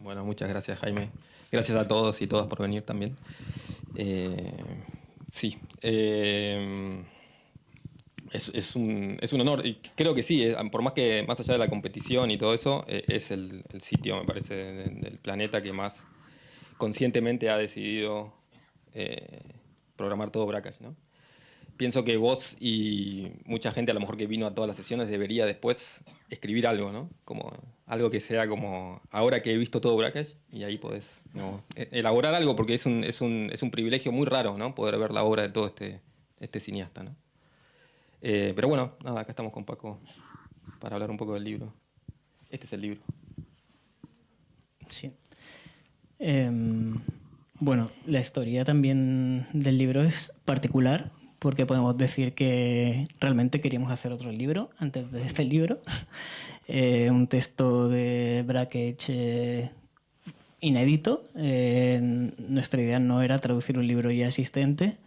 Bueno, muchas gracias, Jaime. Gracias a todos y todas por venir también. Sí, es un honor. Y creo que sí, por más que más allá de la competición y todo eso, es el sitio, me parece, del planeta que más conscientemente ha decidido eh, programar todo Bracas, ¿no? Pienso que vos y mucha gente a lo mejor que vino a todas las sesiones debería después escribir algo, ¿no? Como algo que sea como, ahora que he visto todo Bracas, y ahí podés, ¿no? Elaborar algo, porque es un privilegio muy raro, ¿no? Poder ver la obra de todo este cineasta, ¿no? Pero bueno, nada, acá estamos con Paco para hablar un poco del libro. Este es el libro. Sí. Bueno, la historia también del libro es particular porque podemos decir que realmente queríamos hacer otro libro antes de este libro. Un texto de Brakhage inédito. Nuestra idea no era traducir un libro ya existente,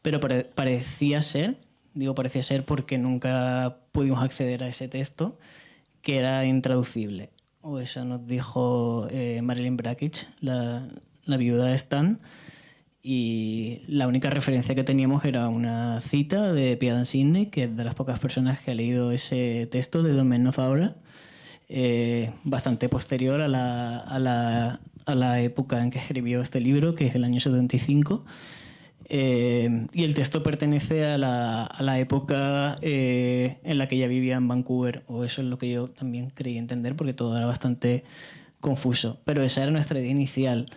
pero parecía ser, digo parecía ser porque nunca pudimos acceder a ese texto, que era intraducible. O eso nos dijo Marilyn Brakhage, la viuda de Stan, y la única referencia que teníamos era una cita de Piadan Sidney, que es de las pocas personas que ha leído ese texto de Don't Men of Aura, bastante posterior a la época en que escribió este libro, que es el año 75. Y el texto pertenece a la época en la que ella vivía en Vancouver, o eso es lo que yo también creí entender, porque todo era bastante confuso. Pero esa era nuestra idea inicial.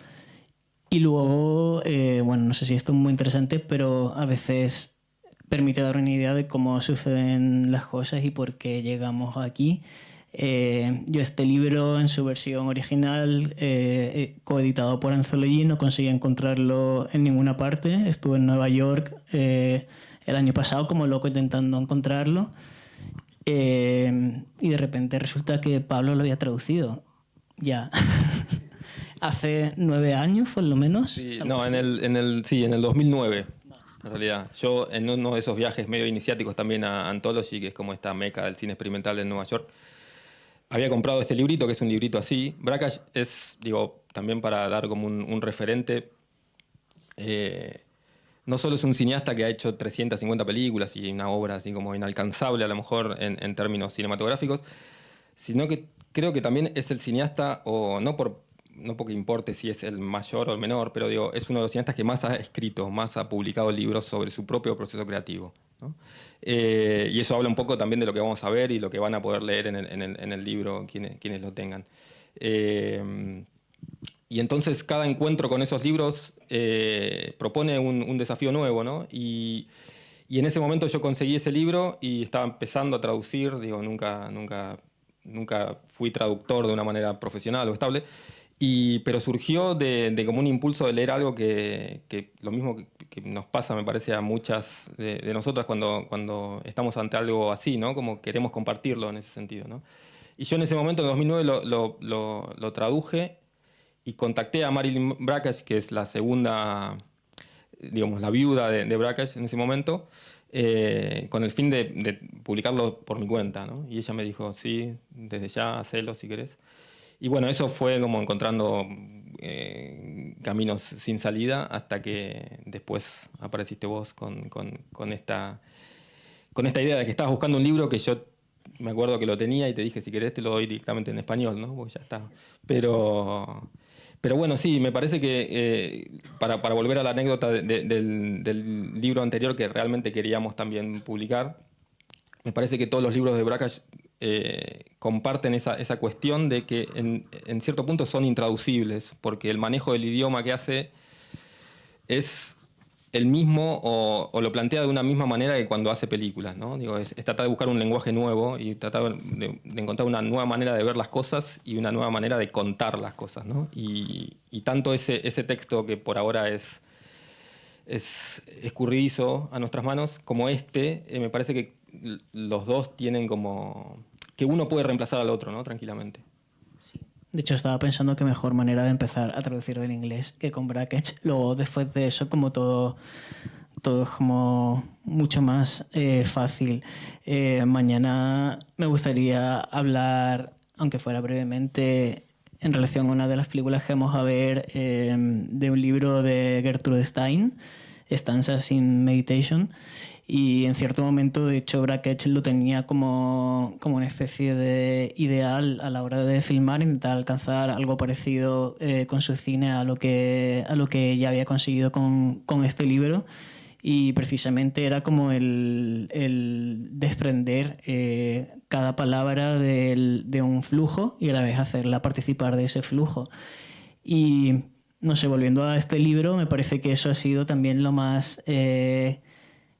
Y luego, bueno, no sé si esto es muy interesante, pero a veces permite dar una idea de cómo suceden las cosas y por qué llegamos aquí. Yo este libro en su versión original, coeditado por Anthology, no conseguí encontrarlo en ninguna parte. Estuve en Nueva York el año pasado como loco intentando encontrarlo, y de repente resulta que Pablo lo había traducido ya. Hace 9 años, por lo menos. Sí, Algo no, así. sí, en el 2009, en realidad. Yo en uno de esos viajes medio iniciáticos también a Anthology, que es como esta meca del cine experimental en Nueva York, había comprado este librito, que es un librito así. Brakhage es, digo, también para dar como un referente, eh, no solo es un cineasta que ha hecho 350 películas y una obra así como inalcanzable a lo mejor en términos cinematográficos, sino que creo que también es el cineasta, o no porque importe si es el mayor o el menor, pero digo, es uno de los cineastas que más ha escrito, más ha publicado libros sobre su propio proceso creativo, ¿no? Y eso habla un poco también de lo que vamos a ver y lo que van a poder leer en el libro quienes lo tengan. Y entonces cada encuentro con esos libros propone un desafío nuevo, ¿no? Y en ese momento yo conseguí ese libro y estaba empezando a traducir, digo, nunca fui traductor de una manera profesional o estable, pero surgió de como un impulso de leer algo que lo mismo que nos pasa, me parece, a muchas de nosotras cuando estamos ante algo así, ¿no? Como queremos compartirlo en ese sentido, ¿no? Y yo en ese momento, en 2009, lo traduje y contacté a Marilyn Brakhage, que es la segunda, digamos, la viuda de Brakhage en ese momento, con el fin de publicarlo por mi cuenta, ¿no? Y ella me dijo, sí, desde ya, hacelo si querés. Y bueno, eso fue como encontrando caminos sin salida hasta que después apareciste vos con esta idea de que estabas buscando un libro que yo me acuerdo que lo tenía y te dije, si querés te lo doy directamente en español, ¿no? Porque ya está. Pero bueno, sí, me parece que para volver a la anécdota del libro anterior que realmente queríamos también publicar, me parece que todos los libros de Brakhage comparten esa cuestión de que en cierto punto son intraducibles, porque el manejo del idioma que hace es el mismo o lo plantea de una misma manera que cuando hace películas, ¿no? Digo, es tratar de buscar un lenguaje nuevo y tratar de encontrar una nueva manera de ver las cosas y una nueva manera de contar las cosas, ¿no? Y tanto ese texto que por ahora es escurridizo a nuestras manos, como me parece que los dos tienen como que uno puede reemplazar al otro, ¿no? Tranquilamente. De hecho, estaba pensando que mejor manera de empezar a traducir del inglés que con Brakhage. Luego, después de eso, como todo es como mucho más fácil. Mañana me gustaría hablar, aunque fuera brevemente, en relación a una de las películas que vamos a ver de un libro de Gertrude Stein, Stanzas in Meditation, y en cierto momento, de hecho, Brakhage lo tenía como una especie de ideal a la hora de filmar, intentar alcanzar algo parecido con su cine a lo que ya había conseguido con este libro. Y precisamente era como el desprender cada palabra de un flujo y a la vez hacerla participar de ese flujo. Y no sé, volviendo a este libro, me parece que eso ha sido también lo más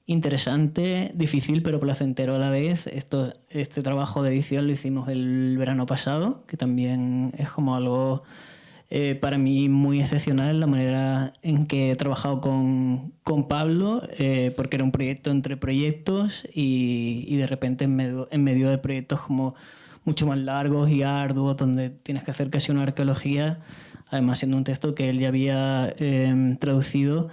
interesante, difícil pero placentero a la vez. Este trabajo de edición lo hicimos el verano pasado, que también es como algo para mí muy excepcional, la manera en que he trabajado con Pablo, porque era un proyecto entre proyectos y de repente en medio de proyectos como mucho más largos y arduos, donde tienes que hacer casi una arqueología, además siendo un texto que él ya había traducido,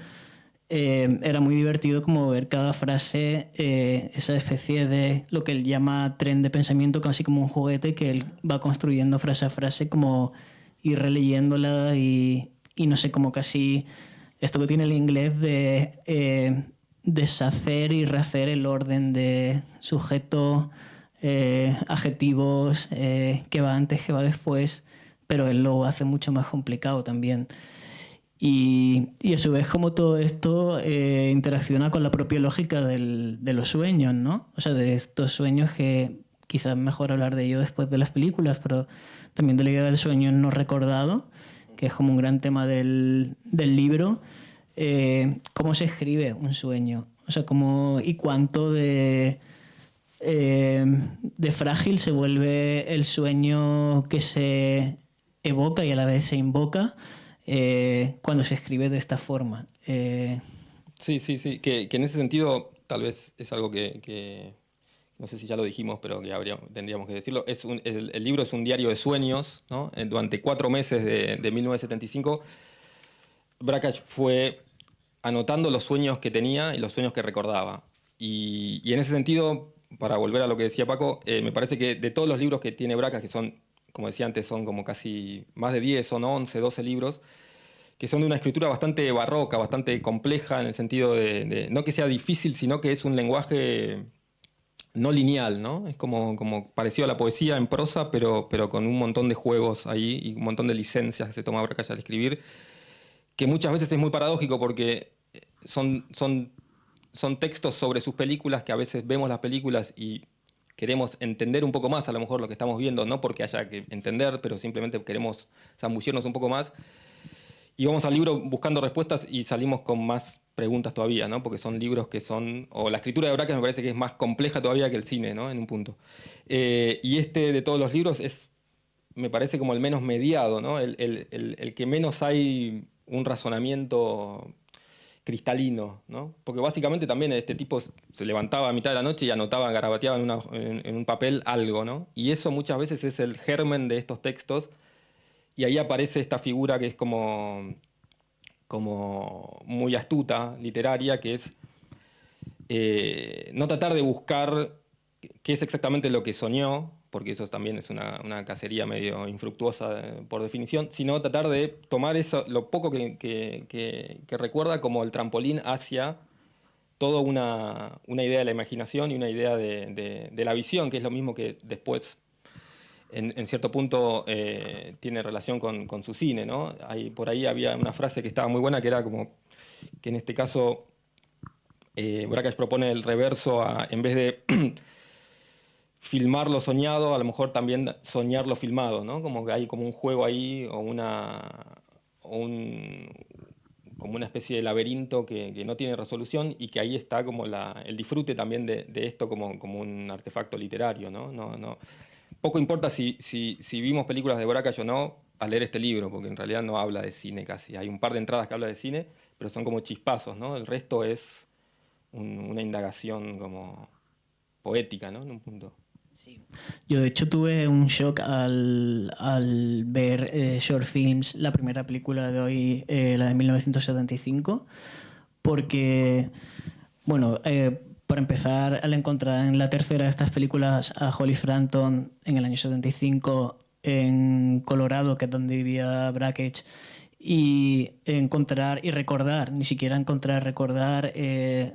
era muy divertido como ver cada frase, esa especie de lo que él llama tren de pensamiento, casi como un juguete que él va construyendo frase a frase, como ir releyéndola y no sé, como casi esto que tiene el inglés de deshacer y rehacer el orden de sujeto, adjetivos, que va antes, que va después, pero él lo hace mucho más complicado también. Y a su vez como todo esto interacciona con la propia lógica de los sueños, ¿no? O sea, de estos sueños que quizás mejor hablar de ello después de las películas, pero también de la idea del sueño no recordado, que es como un gran tema del libro. ¿Cómo se escribe un sueño? O sea, cómo y cuánto de frágil se vuelve el sueño que se evoca y a la vez se invoca cuando se escribe de esta forma. Sí, sí, sí, que en ese sentido tal vez es algo que no sé si ya lo dijimos, pero que tendríamos que decirlo. El libro es un diario de sueños, ¿no? Durante 4 meses de 1975, Brakhage fue anotando los sueños que tenía y los sueños que recordaba. Y en ese sentido, para volver a lo que decía Paco, me parece que de todos los libros que tiene Brakhage, que son, como decía antes, son como casi más de 10, son 11, 12 libros, que son de una escritura bastante barroca, bastante compleja, en el sentido no que sea difícil, sino que es un lenguaje no lineal, ¿no? Es como parecido a la poesía en prosa, pero con un montón de juegos ahí y un montón de licencias que se toma Brakhage al escribir, que muchas veces es muy paradójico porque son textos sobre sus películas, que a veces vemos las películas y queremos entender un poco más a lo mejor lo que estamos viendo, no porque haya que entender, pero simplemente queremos zambullirnos un poco más. Y vamos al libro buscando respuestas y salimos con más preguntas todavía, ¿no? Porque son libros que son... O la escritura de Brakhage me parece que es más compleja todavía que el cine, ¿no? En un punto. Y este de todos los libros me parece como el menos mediado, ¿no? El que menos hay un razonamiento cristalino, ¿no? Porque básicamente también este tipo se levantaba a mitad de la noche y anotaba, garabateaba en un papel algo, ¿no? Y eso muchas veces es el germen de estos textos. Y ahí aparece esta figura que es como muy astuta, literaria, que es no tratar de buscar qué es exactamente lo que soñó, porque eso también es una cacería medio infructuosa por definición, sino tratar de tomar eso, lo poco que recuerda como el trampolín hacia toda una idea de la imaginación y una idea de la visión, que es lo mismo que después en cierto punto tiene relación con su cine, ¿no? Por ahí había una frase que estaba muy buena, que era como que en este caso Brakhage propone el reverso en vez de filmar lo soñado, a lo mejor también soñar lo filmado, ¿no? Como que hay como un juego ahí o como una especie de laberinto que no tiene resolución y que ahí está como el disfrute también de esto como un artefacto literario, ¿no? Poco importa si vimos películas de Brakhage o no al leer este libro, porque en realidad no habla de cine casi. Hay un par de entradas que habla de cine, pero son como chispazos, ¿no? El resto es una indagación como poética, ¿no? En un punto. Sí. Yo de hecho tuve un shock al ver Short Films, la primera película de hoy, la de 1975, porque, bueno, para empezar, al encontrar en la tercera de estas películas a Holly Frampton en el año 75, en Colorado, que es donde vivía Brakhage, y encontrar y recordar, ni siquiera encontrar, recordar de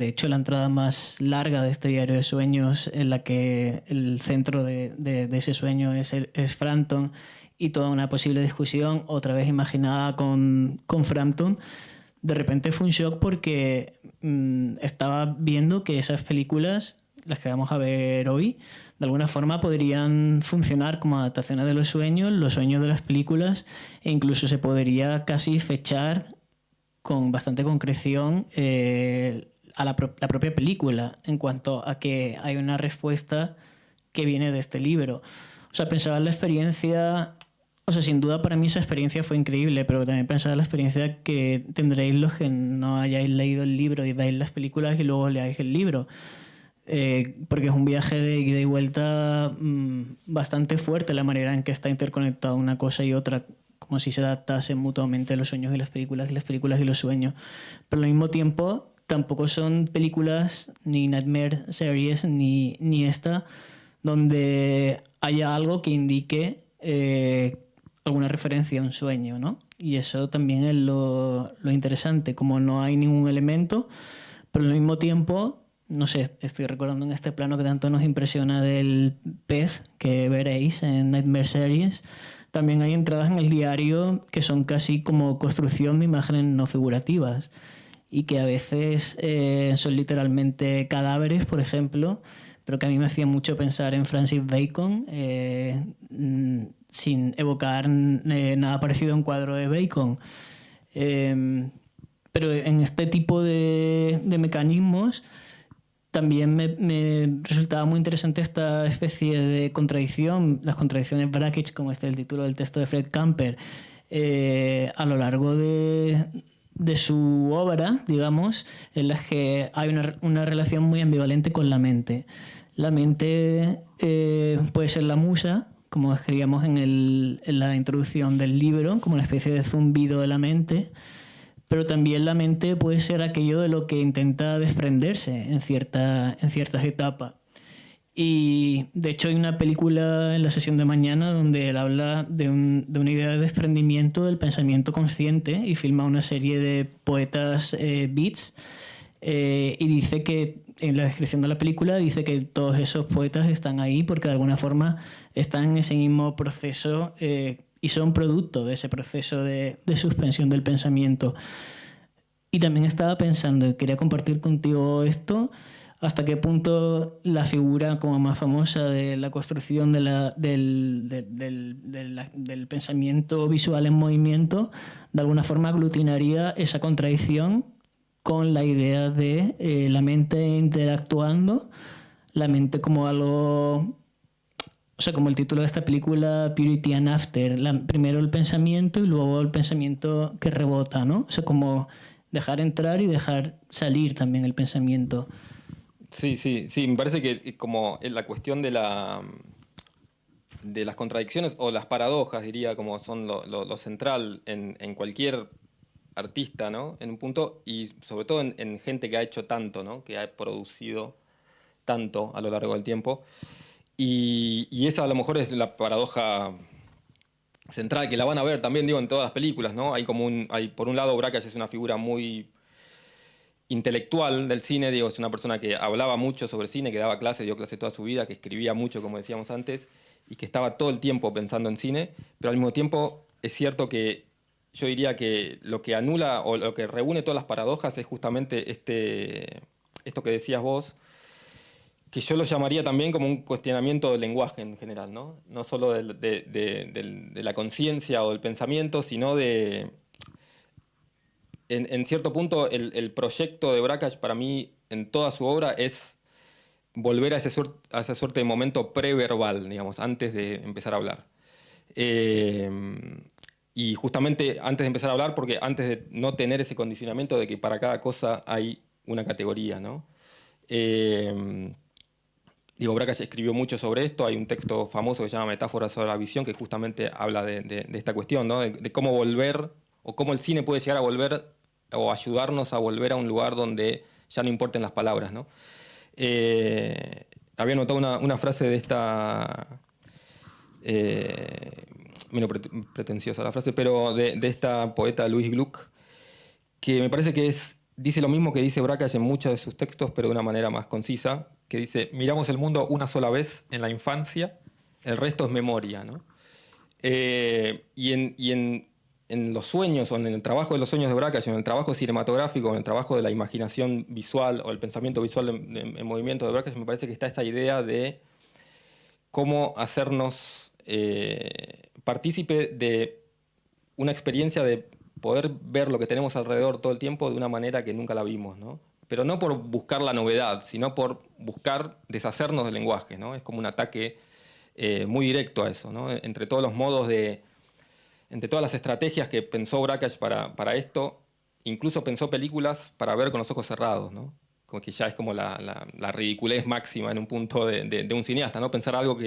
hecho la entrada más larga de este diario de sueños, en la que el centro de ese sueño es Frampton, y toda una posible discusión otra vez imaginada con Frampton. De repente fue un shock porque estaba viendo que esas películas, las que vamos a ver hoy, de alguna forma podrían funcionar como adaptaciones de los sueños de las películas, e incluso se podría casi fechar con bastante concreción a la propia película en cuanto a que hay una respuesta que viene de este libro. O sea, pensaba en la experiencia, o sea, sin duda para mí esa experiencia fue increíble, pero también pensaba en la experiencia que tendréis los que no hayáis leído el libro y veáis las películas y luego leáis el libro. Porque es un viaje de ida y vuelta bastante fuerte la manera en que está interconectada una cosa y otra, como si se adaptasen mutuamente los sueños y las películas y los sueños. Pero al mismo tiempo tampoco son películas ni Nightmare Series ni esta donde haya algo que indique alguna referencia a un sueño, ¿no? Y eso también es lo interesante, como no hay ningún elemento, pero al mismo tiempo, no sé, estoy recordando en este plano que tanto nos impresiona del pez que veréis en Nightmare Series, también hay entradas en el diario que son casi como construcción de imágenes no figurativas y que a veces son literalmente cadáveres, por ejemplo, pero que a mí me hacía mucho pensar en Francis Bacon, sin evocar nada parecido a un cuadro de Bacon. Pero en este tipo de mecanismos también me resultaba muy interesante esta especie de contradicción, las contradicciones Brakhage, como el título del texto de Fred Camper, a lo largo de su obra, digamos, en las que hay una relación muy ambivalente con la mente. La mente puede ser la musa, como escribíamos en la introducción del libro, como una especie de zumbido de la mente, pero también la mente puede ser aquello de lo que intenta desprenderse en ciertas etapas. Y de hecho hay una película en la sesión de mañana donde él habla de una idea de desprendimiento del pensamiento consciente y filma una serie de poetas beats, y dice que en la descripción de la película dice que todos esos poetas están ahí porque de alguna forma están en ese mismo proceso y son producto de ese proceso de suspensión del pensamiento. Y también estaba pensando, y quería compartir contigo esto, hasta qué punto la figura como más famosa de la construcción del pensamiento visual en movimiento, de alguna forma aglutinaría esa contradicción con la idea de la mente interactuando, la mente como algo, o sea, como el título de esta película, Purity and After, primero el pensamiento y luego el pensamiento que rebota, ¿no? O sea, como dejar entrar y dejar salir también el pensamiento. Sí, sí, sí, me parece que como la cuestión de las contradicciones o las paradojas, diría, como son lo central en cualquier artista, ¿no? En un punto, y sobre todo en gente que ha hecho tanto, ¿no? Que ha producido tanto a lo largo del tiempo. Y esa a lo mejor es la paradoja central, que la van a ver también, digo, en todas las películas, ¿no? Por un lado, Brakhage es una figura muy intelectual del cine, digo, es una persona que hablaba mucho sobre cine, que daba clases, dio clases toda su vida, que escribía mucho, como decíamos antes, y que estaba todo el tiempo pensando en cine, pero al mismo tiempo es cierto que yo diría que lo que anula o lo que reúne todas las paradojas es justamente esto que decías vos, que yo lo llamaría también como un cuestionamiento del lenguaje en general, ¿no? No solo de la conciencia o del pensamiento, sino en cierto punto, el proyecto de Brakhage para mí, en toda su obra, es volver a esa suerte de momento preverbal, digamos, antes de empezar a hablar. Eh, y justamente antes de empezar a hablar, porque antes de no tener ese condicionamiento de que para cada cosa hay una categoría, ¿no? Digo, Brakhage escribió mucho sobre esto, hay un texto famoso que se llama Metáforas sobre la visión, que justamente habla de esta cuestión, ¿no? De cómo volver, o cómo el cine puede llegar a volver, o ayudarnos a volver a un lugar donde ya no importen las palabras, ¿no? Había notado una frase de esta menos pretenciosa la frase, pero de esta poeta Louise Gluck, que me parece que dice lo mismo que dice Brakhage en muchos de sus textos, pero de una manera más concisa, que dice, miramos el mundo una sola vez en la infancia, el resto es memoria, ¿no? En los sueños, o en el trabajo de los sueños de Brakhage, en el trabajo cinematográfico, en el trabajo de la imaginación visual o el pensamiento visual en movimiento de Brakhage, me parece que está esa idea de cómo hacernos partícipe de una experiencia de poder ver lo que tenemos alrededor todo el tiempo de una manera que nunca la vimos, ¿no? Pero no por buscar la novedad, sino por buscar deshacernos del lenguaje, ¿no? Es como un ataque muy directo a eso, ¿no? Entre todos los modos entre todas las estrategias que pensó Brakhage para esto, incluso pensó películas para ver con los ojos cerrados, ¿no? Como que ya es como la ridiculez máxima en un punto de un cineasta, ¿no? Pensar algo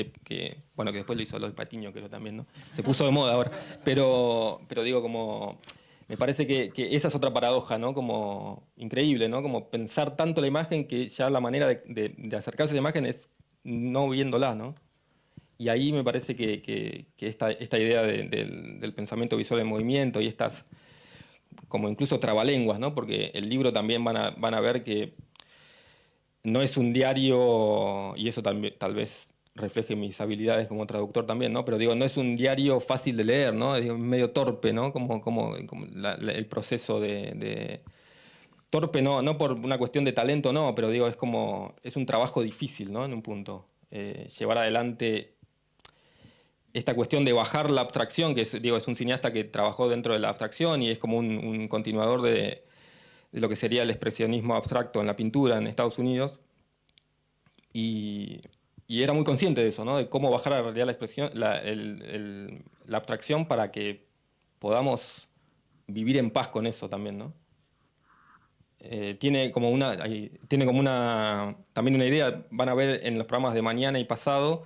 bueno, que después lo hizo Lois Patiño, creo también, ¿no? Se puso de moda ahora. Pero digo, como... Me parece que esa es otra paradoja, ¿no? Como increíble, ¿no? Como pensar tanto la imagen que ya la manera de acercarse a la imagen es no viéndola, ¿no? Y ahí me parece que esta idea del pensamiento visual en movimiento y estas como incluso trabalenguas, ¿no? Porque el libro también van a ver que no es un diario, y eso también, tal vez refleje mis habilidades como traductor también, ¿no? Pero digo, no es un diario fácil de leer, ¿no? Digo, medio torpe, ¿no? Como el proceso Torpe no por una cuestión de talento, no, pero digo, es un trabajo difícil, ¿no? En un punto. Llevar adelante esta cuestión de bajar la abstracción, que es un cineasta que trabajó dentro de la abstracción y es como un continuador de lo que sería el expresionismo abstracto en la pintura en Estados Unidos. Y era muy consciente de eso, ¿no? De cómo bajar a la realidad la abstracción para que podamos vivir en paz con eso también, ¿no? Tiene como también una idea, van a ver en los programas de mañana y pasado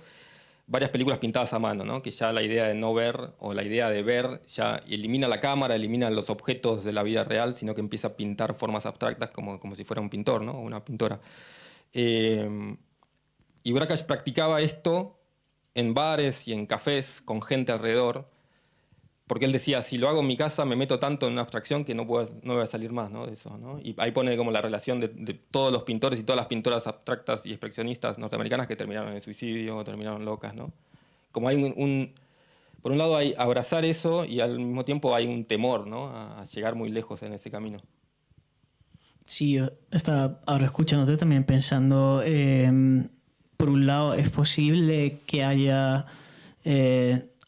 varias películas pintadas a mano, ¿no? Que ya la idea de no ver o la idea de ver ya elimina la cámara, elimina los objetos de la vida real, sino que empieza a pintar formas abstractas como si fuera un pintor, ¿no? O una pintora. Y Brakhage practicaba esto en bares y en cafés con gente alrededor, porque él decía, si lo hago en mi casa me meto tanto en una abstracción que no voy a salir más, ¿no? De eso, ¿no? Y ahí pone como la relación de todos los pintores y todas las pintoras abstractas y expresionistas norteamericanas que terminaron en suicidio o terminaron locas, ¿no? Como hay por un lado hay abrazar eso y al mismo tiempo hay un temor, ¿no? A llegar muy lejos en ese camino. Sí, yo estaba ahora escuchándote también pensando, por un lado, es posible que haya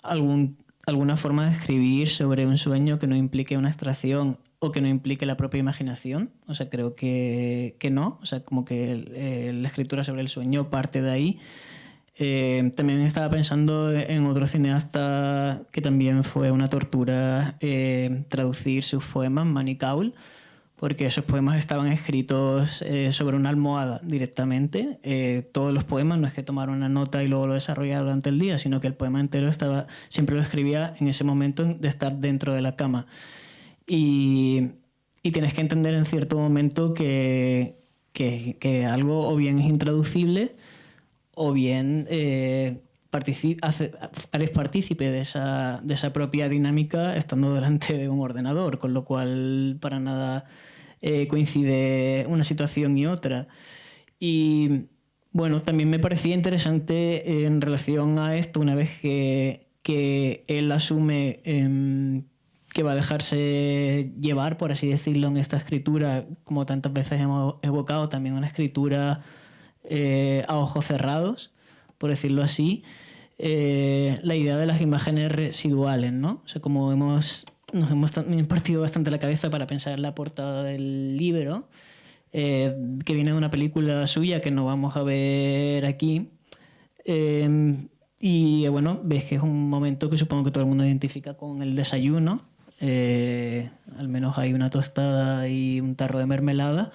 alguna forma de escribir sobre un sueño que no implique una abstracción o que no implique la propia imaginación. O sea, creo que no. O sea, como que la escritura sobre el sueño parte de ahí. También estaba pensando en otro cineasta que también fue una tortura traducir sus poemas, Manny Cowell, porque esos poemas estaban escritos sobre una almohada directamente. Todos los poemas no es que tomaron una nota y luego lo desarrollaron durante el día, sino que el poema entero siempre lo escribía en ese momento de estar dentro de la cama. Y tienes que entender en cierto momento que algo o bien es intraducible o bien eres partícipe de esa propia dinámica estando delante de un ordenador, con lo cual para nada coincide una situación y otra. Y bueno, también me parecía interesante en relación a esto, una vez que él asume que va a dejarse llevar, por así decirlo, en esta escritura, como tantas veces hemos evocado, también una escritura a ojos cerrados, por decirlo así, la idea de las imágenes residuales, ¿no? O sea, como nos hemos también partido bastante la cabeza para pensar en la portada del libro, que viene de una película suya que no vamos a ver aquí. Y bueno, ves que es un momento que supongo que todo el mundo identifica con el desayuno. Al menos hay una tostada y un tarro de mermelada.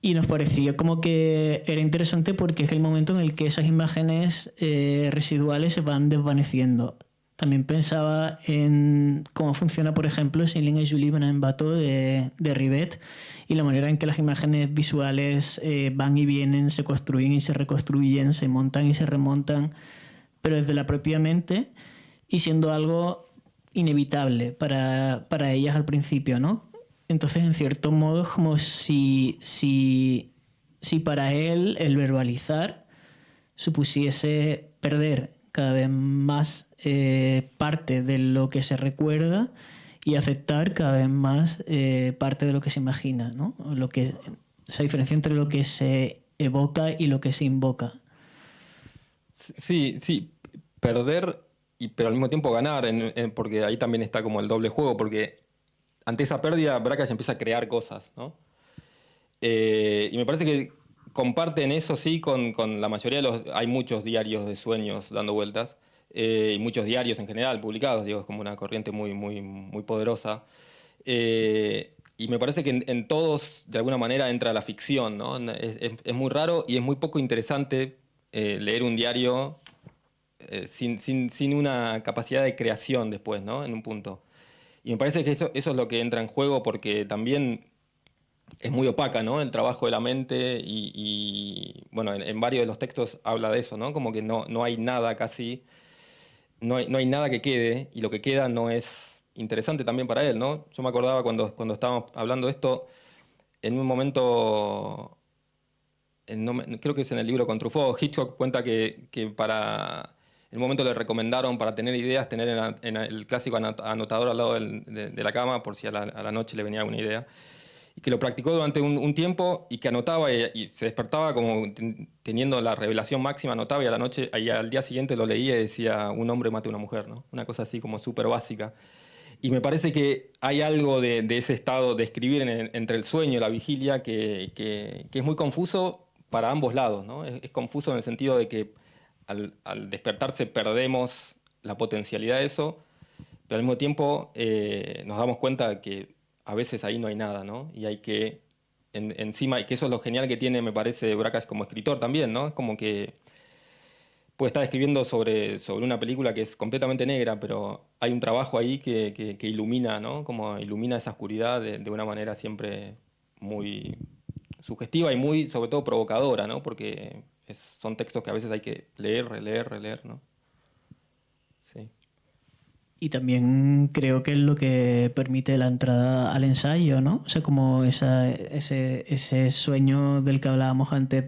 Y nos pareció como que era interesante porque es el momento en el que esas imágenes residuales se van desvaneciendo. También pensaba en cómo funciona, por ejemplo, Céline et Julie van en bateau de Rivette y la manera en que las imágenes visuales van y vienen, se construyen y se reconstruyen, se montan y se remontan pero desde la propia mente y siendo algo inevitable para ellas al principio, ¿no? Entonces, en cierto modo, es como si para él el verbalizar supusiese perder cada vez más parte de lo que se recuerda y aceptar cada vez más parte de lo que se imagina, ¿no? Esa diferencia entre lo que se evoca y lo que se invoca. Sí, sí, perder, pero al mismo tiempo ganar, porque ahí también está como el doble juego, porque ante esa pérdida Brakhage empieza a crear cosas, ¿no? Y me parece que comparten eso sí con la mayoría de los... Hay muchos diarios de sueños dando vueltas, y muchos diarios en general publicados, digo, es como una corriente muy, muy, muy poderosa. Y me parece que en todos, de alguna manera, entra la ficción, ¿no? Es muy raro y es muy poco interesante leer un diario sin una capacidad de creación después, ¿no? En un punto. Y me parece que eso es lo que entra en juego porque también es muy opaca, ¿no? El trabajo de la mente bueno, en varios de los textos habla de eso, ¿no? Como que no hay nada casi, no hay nada que quede y lo que queda no es interesante también para él, ¿no? Yo me acordaba cuando estábamos hablando de esto, en un momento, creo que es en el libro con Truffaut, Hitchcock cuenta que para... En un momento le recomendaron para tener ideas, tener en el clásico anotador al lado de la cama por si a la noche le venía alguna idea y que lo practicó durante un tiempo y que anotaba y se despertaba como teniendo la revelación máxima, anotaba y a la noche, y al día siguiente lo leía y decía un hombre mate a una mujer, ¿no? Una cosa así como súper básica. Y me parece que hay algo de ese estado de escribir entre el sueño y la vigilia que es muy confuso para ambos lados, ¿no? Es confuso en el sentido de que al despertarse perdemos la potencialidad de eso, pero al mismo tiempo nos damos cuenta de que a veces ahí no hay nada, ¿no? Y hay que, encima, y que eso es lo genial que tiene, me parece, Brakhage como escritor también, ¿no? Es como que puede estar escribiendo sobre una película que es completamente negra, pero hay un trabajo ahí que ilumina, ¿no? Como ilumina esa oscuridad de una manera siempre muy sugestiva y muy, sobre todo, provocadora, ¿no? Porque son textos que a veces hay que leer, releer, releer, ¿no? Sí. Y también creo que es lo que permite la entrada al ensayo, ¿no? O sea, como ese sueño del que hablábamos antes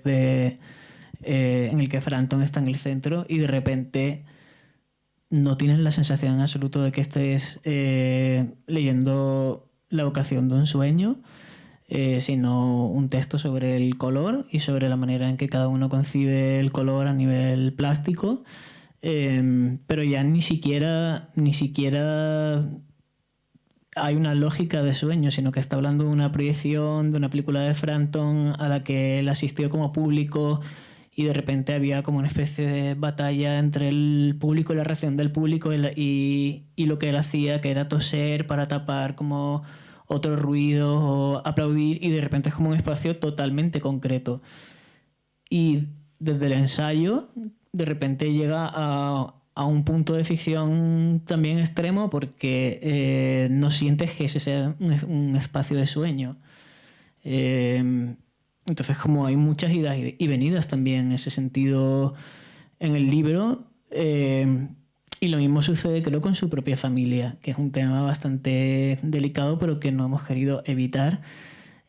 en el que Frampton está en el centro y de repente no tienes la sensación en absoluto de que estés leyendo la vocación de un sueño, sino un texto sobre el color y sobre la manera en que cada uno concibe el color a nivel plástico. Pero ya ni siquiera hay una lógica de sueño, sino que está hablando de una proyección de una película de Frampton a la que él asistió como público y de repente había como una especie de batalla entre el público y la reacción del público y lo que él hacía, que era toser para tapar como otros ruidos o aplaudir y de repente es como un espacio totalmente concreto. Y desde el ensayo, de repente llega a un punto de ficción también extremo porque no sientes que ese sea un espacio de sueño. Eh, entonces, como hay muchas idas y venidas también en ese sentido en el libro, y lo mismo sucede, creo, con su propia familia, que es un tema bastante delicado, pero que no hemos querido evitar.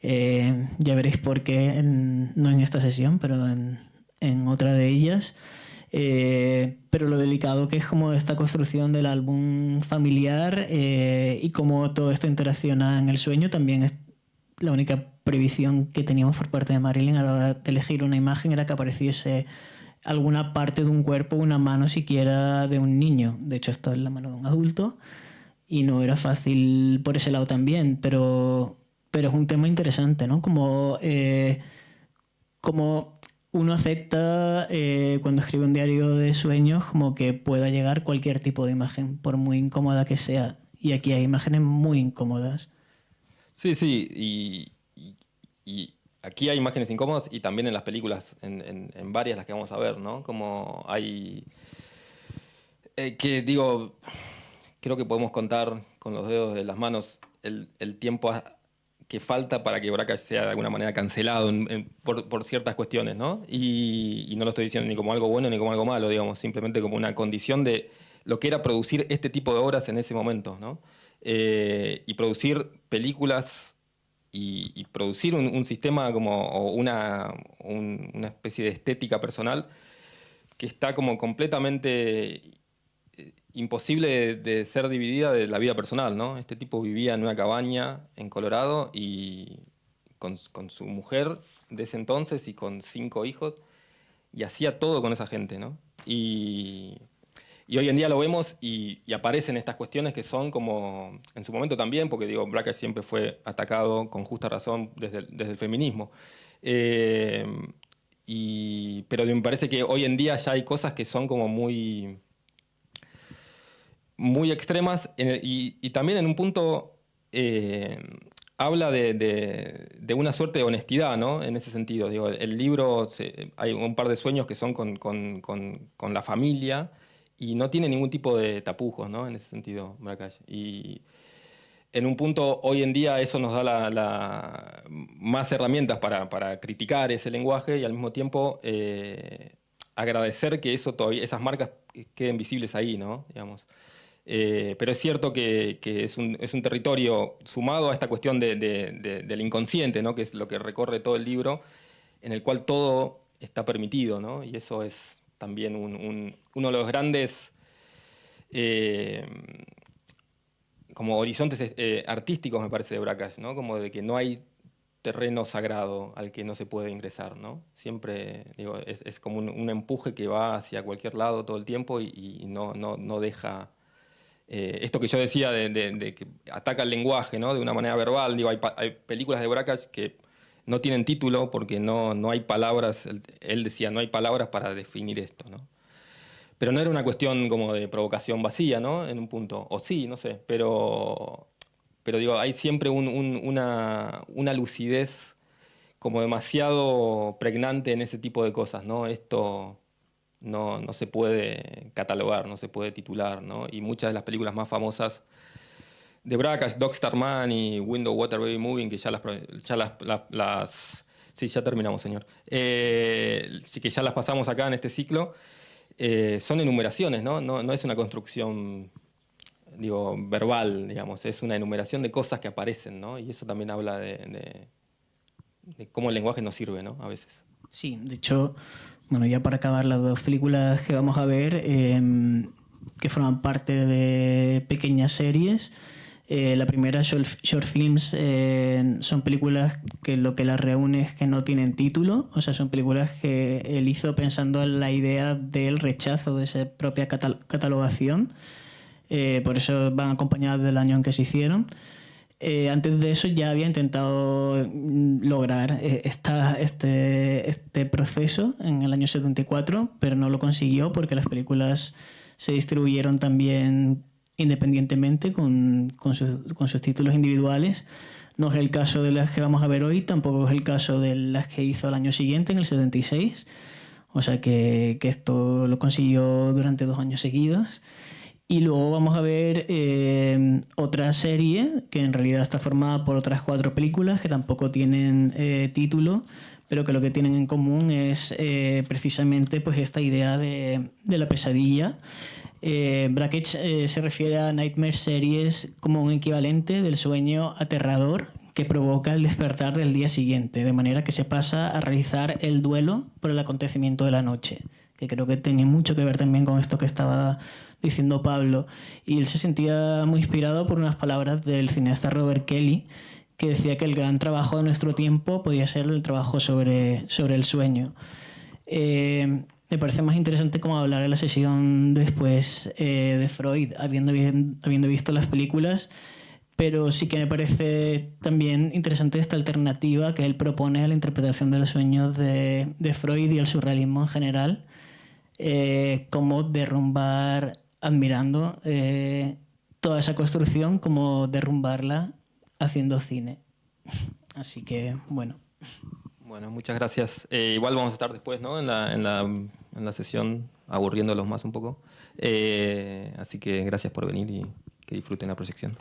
Ya veréis por qué, no en esta sesión, pero en otra de ellas. Pero lo delicado que es como esta construcción del álbum familiar y cómo todo esto interacciona en el sueño también es la única previsión que teníamos por parte de Marilyn a la hora de elegir una imagen era que apareciese alguna parte de un cuerpo, una mano siquiera de un niño. De hecho, esto es la mano de un adulto y no era fácil por ese lado también, pero es un tema interesante, ¿no? Como uno acepta cuando escribe un diario de sueños como que pueda llegar cualquier tipo de imagen, por muy incómoda que sea. Y aquí hay imágenes muy incómodas. Sí, sí, y aquí hay imágenes incómodas y también en las películas, en varias las que vamos a ver, ¿no? Como hay, que digo, creo que podemos contar con los dedos de las manos el tiempo que falta para que Brakhage sea de alguna manera cancelado por ciertas cuestiones, ¿no? Y no lo estoy diciendo ni como algo bueno ni como algo malo, digamos, simplemente como una condición de lo que era producir este tipo de obras en ese momento, ¿no? Y producir películas y producir un sistema como o una especie de estética personal que está como completamente imposible de ser dividida de la vida personal, ¿no? Este tipo vivía en una cabaña en Colorado y con su mujer de ese entonces y con 5 hijos y hacía todo con esa gente, ¿no? Y hoy en día lo vemos y aparecen estas cuestiones que son como, en su momento también, porque digo, Brakhage siempre fue atacado con justa razón desde el feminismo. Eh, pero me parece que hoy en día ya hay cosas que son como muy extremas y también en un punto eh, habla de una suerte de honestidad, ¿no? En ese sentido. Digo, el libro, hay un par de sueños que son con la familia y no tiene ningún tipo de tapujos, ¿no? En ese sentido, Brakhage. Y en un punto, hoy en día, eso nos da más herramientas para criticar ese lenguaje y al mismo tiempo agradecer que eso todavía, esas marcas queden visibles ahí, ¿no? Digamos. Pero es cierto que es un territorio sumado a esta cuestión del inconsciente, ¿no? Que es lo que recorre todo el libro, en el cual todo está permitido, ¿no? Y eso es también uno de los grandes eh, como horizontes artísticos, me parece, de Brakhage, ¿no? Como de que no hay terreno sagrado al que no se puede ingresar, ¿no? Siempre, digo, es como un empuje que va hacia cualquier lado todo el tiempo y no deja esto que yo decía de que ataca el lenguaje, ¿no? De una manera verbal. Digo, hay películas de Brakhage que no tienen título porque no hay palabras. Él decía, no hay palabras para definir esto, ¿no? Pero no era una cuestión como de provocación vacía, ¿no? En un punto. O sí, no sé. Pero digo, hay siempre una lucidez como demasiado pregnante en ese tipo de cosas, ¿no? Esto no se puede catalogar, no se puede titular, ¿no? Y muchas de las películas más famosas de Brakhage, Dog Star Man y Window Water Baby Moving, que sí, ya terminamos, señor. Sí, que ya las pasamos acá en este ciclo, son enumeraciones, ¿no? No es una construcción, digo, verbal, digamos, es una enumeración de cosas que aparecen, ¿no? Y eso también habla de cómo el lenguaje nos sirve, ¿no? A veces. Sí, de hecho, bueno, ya para acabar las dos películas que vamos a ver, que forman parte de pequeñas series. La primera, short films, son películas que lo que las reúne es que no tienen título, o sea, son películas que él hizo pensando en la idea del rechazo de esa propia catalogación, por eso van acompañadas del año en que se hicieron. Antes de eso ya había intentado lograr este proceso en el año 74, pero no lo consiguió porque las películas se distribuyeron también independientemente con sus títulos individuales. No es el caso de las que vamos a ver hoy, tampoco es el caso de las que hizo el año siguiente, en el 76. O sea que esto lo consiguió durante 2 años seguidos. Y luego vamos a ver otra serie que en realidad está formada por otras 4 películas que tampoco tienen título, pero que lo que tienen en común es precisamente pues esta idea de la pesadilla. Brakhage se refiere a Nightmare Series como un equivalente del sueño aterrador que provoca el despertar del día siguiente, de manera que se pasa a realizar el duelo por el acontecimiento de la noche, que creo que tenía mucho que ver también con esto que estaba diciendo Pablo. Y él se sentía muy inspirado por unas palabras del cineasta Robert Kelly, que decía que el gran trabajo de nuestro tiempo podía ser el trabajo sobre el sueño. Me parece más interesante como hablar de la sesión después de Freud, habiendo visto las películas, pero sí que me parece también interesante esta alternativa que él propone a la interpretación de los sueños de Freud y el surrealismo en general, como derrumbar, admirando toda esa construcción, como derrumbarla haciendo cine. Así que, bueno. Bueno, muchas gracias. Igual vamos a estar después, ¿no? En la sesión, aburriéndolos más un poco. Así que gracias por venir y que disfruten la proyección.